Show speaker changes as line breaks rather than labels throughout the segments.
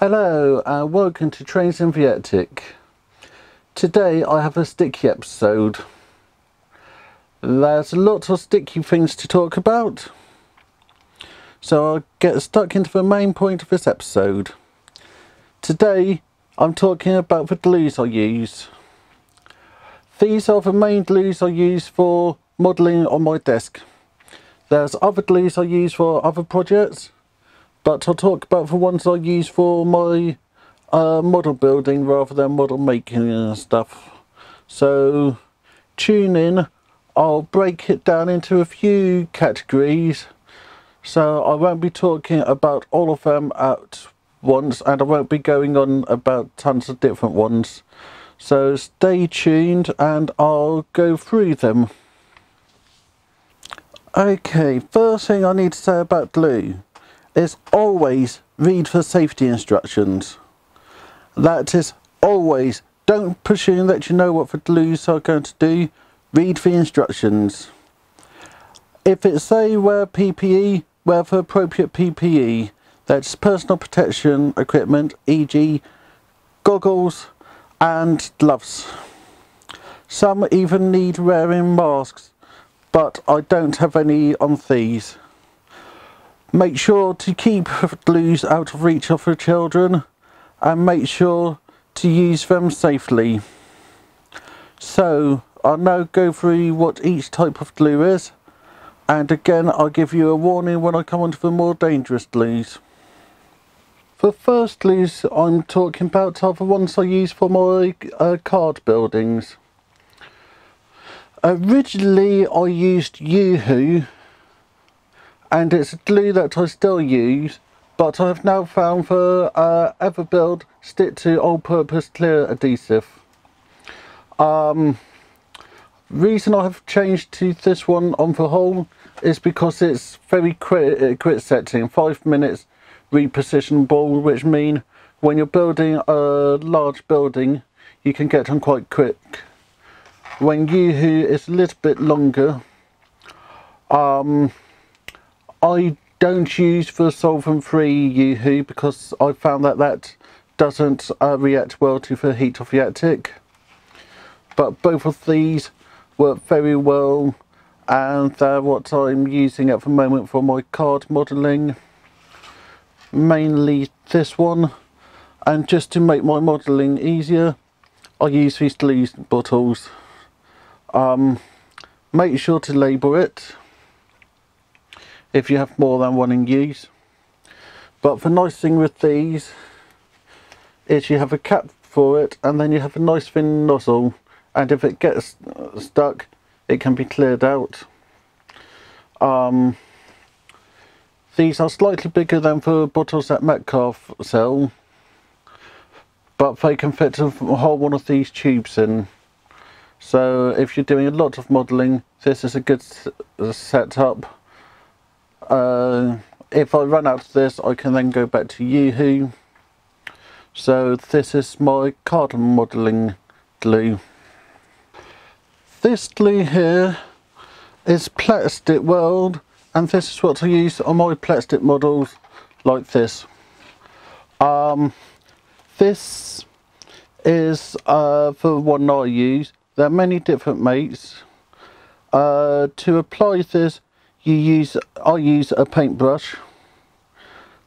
Hello and welcome to Trains in Viatic. Today I have a sticky episode. There's lots of sticky things to talk about, so I'll get stuck into the main point of this episode. Today I'm talking about the glues I use. These are the main glues I use for modelling on my desk. There's other glues I use for other projects, but I'll talk about the ones I use for my model building rather than model making and stuff. So tune in. I'll break it down into a few categories, so I won't be talking about all of them at once, and I won't be going on about tons of different ones. So stay tuned and I'll go through them. Okay, first thing I need to say about glue is always read the safety instructions. That is always. Don't presume that you know what the glues are going to do. Read the instructions. If it say wear PPE, wear the appropriate PPE. That's personal protection equipment, e.g. goggles and gloves. Some even need wearing masks, but I don't have any on these. Make sure to keep glues out of reach of the children and make sure to use them safely. So I'll now go through what each type of glue is, and again I'll give you a warning when I come on to the more dangerous glues. The first glues I'm talking about are the ones I use for my card buildings. Originally I used Yoo-Hoo, and it's a glue that I still use, but I have now found the Everbuild stick to all-purpose clear adhesive. Reason I have changed to this one on the whole is because it's very quick setting, 5 minutes repositionable, which mean when you're building a large building you can get on quite quick. When Yoo-Hoo is a little bit longer, I don't use the solvent-free Yoo-Hoo because I found that doesn't react well to the heat of Viatic. But both of these work very well, and they're what I'm using at the moment for my card modelling. Mainly this one, and just to make my modelling easier I use these glue bottles. Make sure to label it if you have more than one in use. But the nice thing with these is you have a cap for it, and then you have a nice thin nozzle, and if it gets stuck it can be cleared out. These are slightly bigger than the bottles that Metcalfe sell, but they can fit a whole one of these tubes in. So if you're doing a lot of modelling, this is a good setup. If I run out of this I can then go back to Yoo-Hoo. So this is my card modelling glue. This glue here is Plastic World, and this is what I use on my plastic models like this. This is the one I use. There are many different mates. To apply this I use a paintbrush,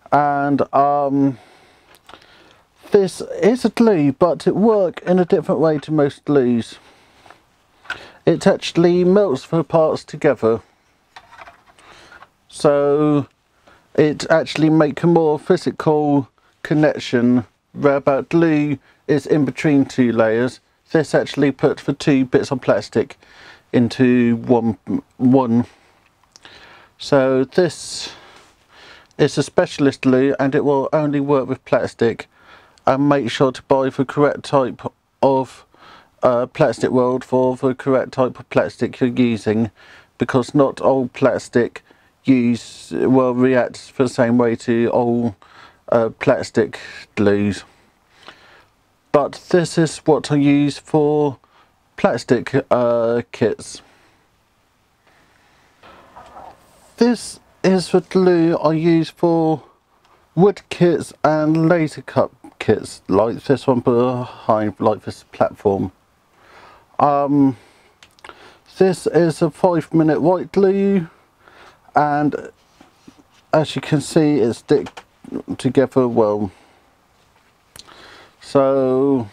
and this is a glue, but it works in a different way to most glues. It actually melts the parts together, so it actually makes a more physical connection. Where glue is in between two layers, this actually puts the two bits of plastic into one. So this is a specialist glue, and it will only work with plastic. And make sure to buy the correct type of Plastic World for the correct type of plastic you're using, because not all plastic will react the same way to all plastic glues. But this is what I use for plastic kits. This is the glue I use for wood kits and laser cut kits like this one behind, like this platform. This is a 5-minute white glue, and as you can see it sticks together well. So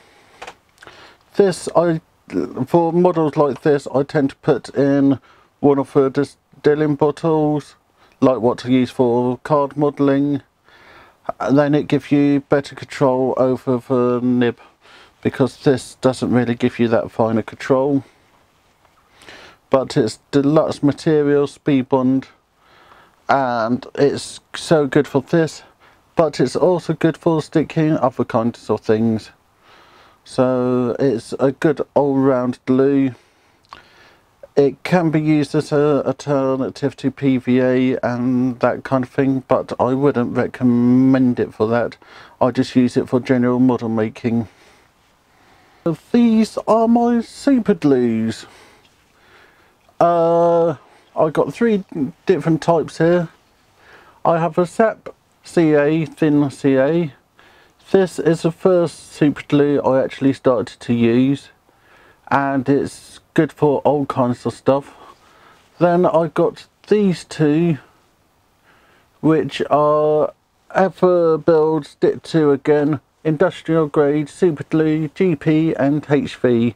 this, for models like this, I tend to put in one of the distilling bottles, like what to use for card modelling, and then it gives you better control over the nib, because this doesn't really give you that finer control. But it's deluxe material, speed bond, and it's so good for this, but it's also good for sticking other kinds of things. So it's a good all-round glue. It can be used as an alternative to PVA and that kind of thing, but I wouldn't recommend it for that. I just use it for general model making. These are my super glues. I've got 3 different types here. I have a SAP CA, thin CA. This is the first super glue I actually started to use, and it's good for all kinds of stuff. Then I got these 2, which are Everbuild Stick 2 again, industrial grade super glue, GP and HV.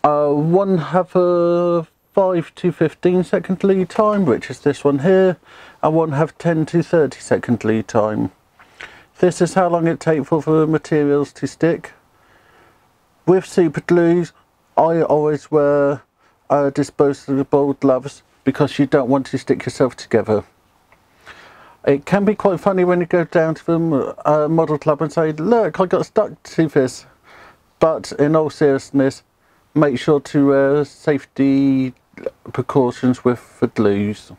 One have a 5 to 15 second lead time, which is this one here, and one have 10 to 30 second lead time. This is how long it takes for the materials to stick. With super glues, I always wear disposable gloves because you don't want to stick yourself together. It can be quite funny when you go down to the model club and say, look, I got stuck to this. But in all seriousness, make sure to wear safety precautions with the glues.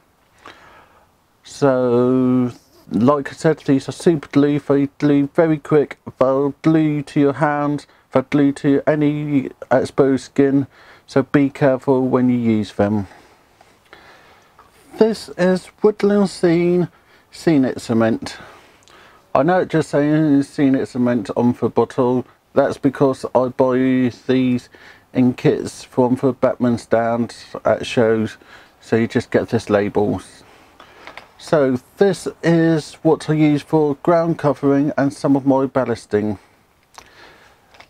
So, like I said, these are super glue. They glue very quick. They'll glue to your hands. They'll glue to any exposed skin. So be careful when you use them. This is Woodland Scene Scenic Cement. I know it just saying Scenic Cement on the bottle. That's because I buy these in kits from the Batman stands at shows, so you just get this label. So this is what I use for ground covering and some of my ballasting.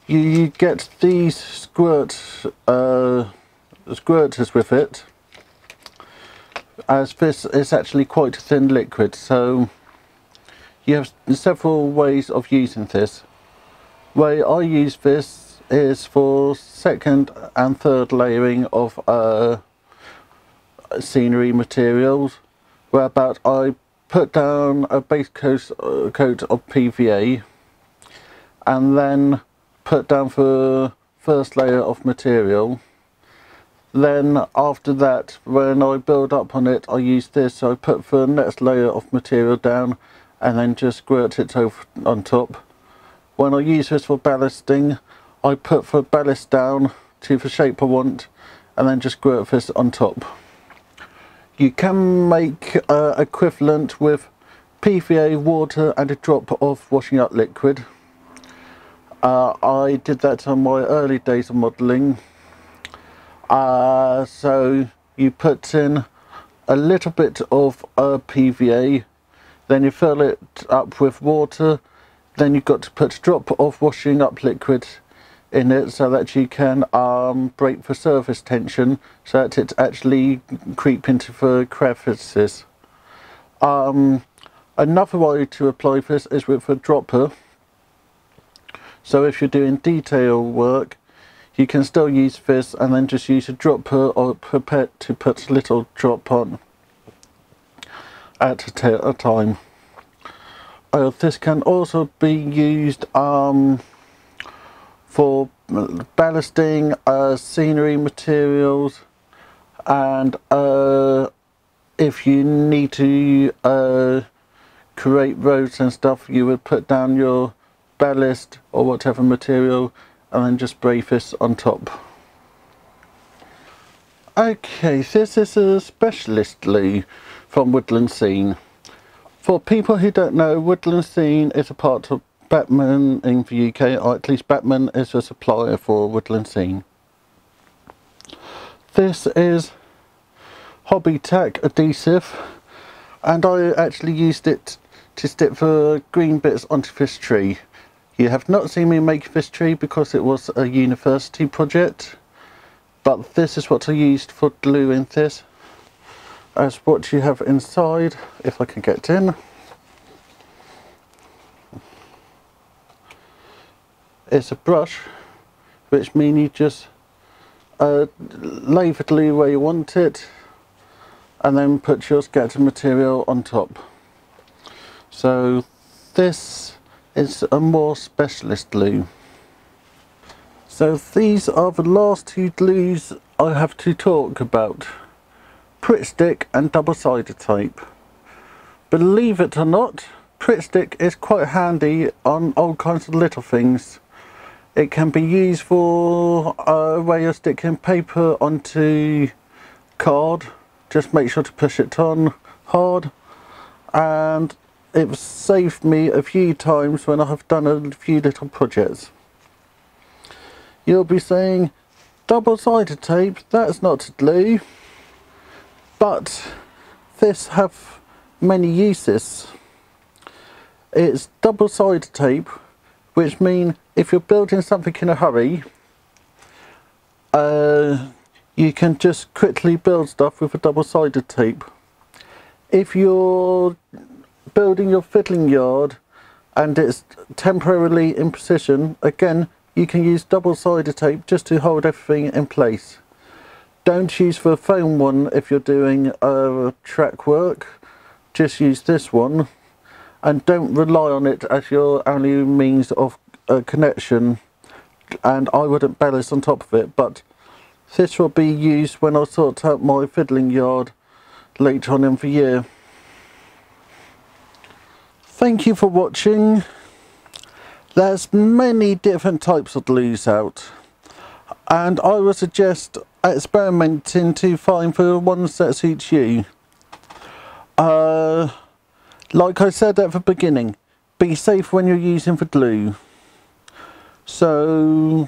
You get these squirters with it, as this is actually quite a thin liquid, so you have several ways of using this. The way I use this is for second and third layering of scenery materials, whereabout I put down a base coat of PVA and then put down the first layer of material. Then after that, when I build up on it, I use this. So I put the next layer of material down and then just squirt it over on top. When I use this for ballasting, I put the ballast down to the shape I want and then just squirt this on top. You can make equivalent with PVA, water and a drop of washing up liquid. I did that on my early days of modelling. So you put in a little bit of PVA, then you fill it up with water, then you've got to put a drop of washing up liquid in it so that you can break the surface tension so that it actually creep into the crevices. Another way to apply this is with a dropper. So if you're doing detail work, you can still use this and then just use a dropper or pipette to put a little drop on at a time. This can also be used for ballasting scenery materials, and if you need to create roads and stuff, you would put down your ballast or whatever material and then just spray this on top. Okay, this is a specialist glue from Woodland Scene. For people who don't know, Woodland Scene is a part of Beckman in the UK, or at least Beckman is a supplier for Woodland Scene. This is Hobby Tack adhesive, and I actually used it to stick the green bits onto this tree. You have not seen me make this tree because it was a university project, but this is what I used for gluing this. As what you have inside, if I can get in, it's a brush, which means you just lay the glue where you want it and then put your scatter material on top. So this is a more specialist glue. So these are the last two glues I have to talk about: Pritt Stick and double-sided tape. Believe it or not, Pritt Stick is quite handy on all kinds of little things. It can be used for where you're sticking paper onto card. Just make sure to push it on hard, and it's saved me a few times when I have done a few little projects. You'll be saying, double-sided tape, that's not glue. But this have many uses. It's double-sided tape, which means if you're building something in a hurry, you can just quickly build stuff with a double-sided tape. If you're building your fiddling yard and it's temporarily in position, again, you can use double-sided tape just to hold everything in place. Don't use the foam one if you're doing track work, just use this one, and don't rely on it as your only means of connection, and I wouldn't ballast on top of it, but this will be used when I sort out my fiddling yard later on in the year. Thank you for watching. There's many different types of glues out, and I would suggest experimenting to find the ones that suits you. Like I said at the beginning, be safe when you're using the glue. So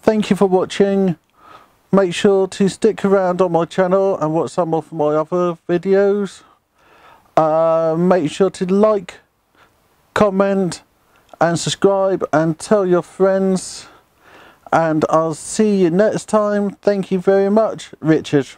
thank you for watching. Make sure to stick around on my channel and watch some of my other videos. Make sure to like, comment and subscribe and tell your friends, and I'll see you next time. Thank you very much, Richard.